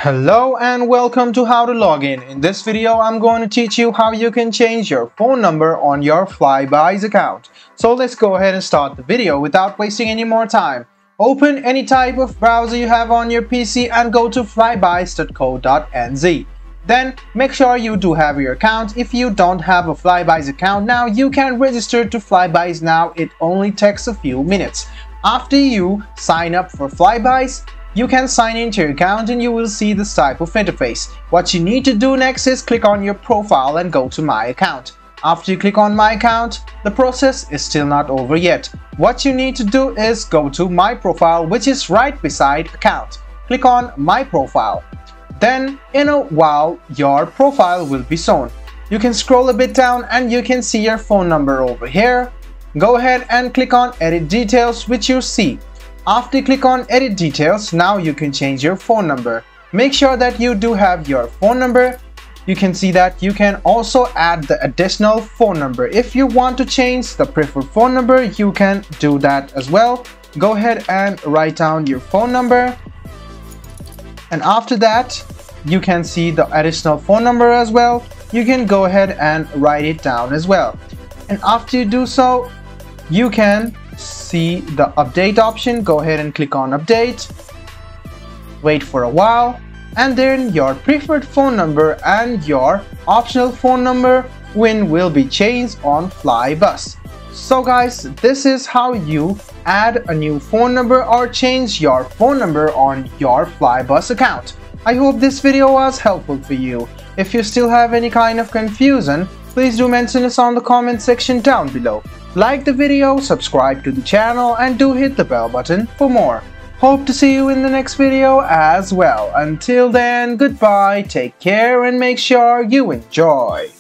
Hello and welcome to How to Log In. In this video, I'm going to teach you how you can change your phone number on your Flybuys account. So let's go ahead and start the video without wasting any more time. Open any type of browser you have on your PC and go to flybuys.co.nz. Then make sure you do have your account. If you don't have a Flybuys account now, you can register to Flybuys now. It only takes a few minutes. After you sign up for Flybuys, you can sign into your account and you will see this type of interface. What you need to do next is click on your profile and go to My Account. After you click on My Account, the process is still not over yet. What you need to do is go to My Profile, which is right beside Account. Click on My Profile. Then in a while your profile will be shown. You can scroll a bit down and you can see your phone number over here. Go ahead and click on Edit Details, which you see. After you click on Edit Details, now you can change your phone number. Make sure that you do have your phone number. You can see that you can also add the additional phone number. If you want to change the preferred phone number, you can do that as well. Go ahead and write down your phone number. And after that, you can see the additional phone number as well. You can go ahead and write it down as well. And after you do so, you can see the update option. Go ahead and click on update. Wait for a while, and then your preferred phone number and your optional phone number will be changed on Flybuys. So guys, this is how you add a new phone number or change your phone number on your Flybuys account. I hope this video was helpful for you. If you still have any kind of confusion, please do mention us on the comment section down below. Like the video, subscribe to the channel, and do hit the bell button for more. Hope to see you in the next video as well. Until then, goodbye, take care, and make sure you enjoy.